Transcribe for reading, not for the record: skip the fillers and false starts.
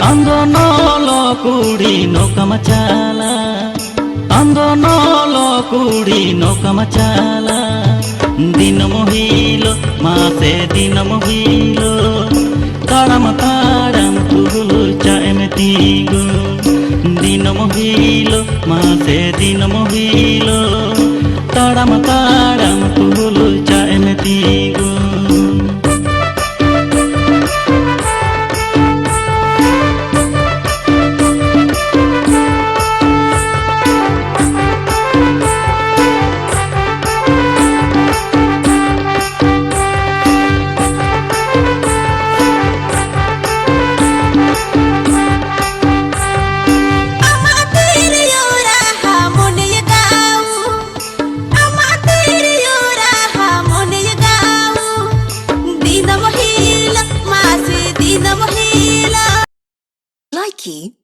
అందనోలో కూడి నోకమచాల అందనోలో కూడి నోకమచాల দিনম হইল মাসে দিনম হইল তাড়াম তাড়াম তুগুল চাইমতি গো দিনম হইল মাসে দিনম হইল তাড়াম তাড়াম তুগুল চাইমতি গো Likey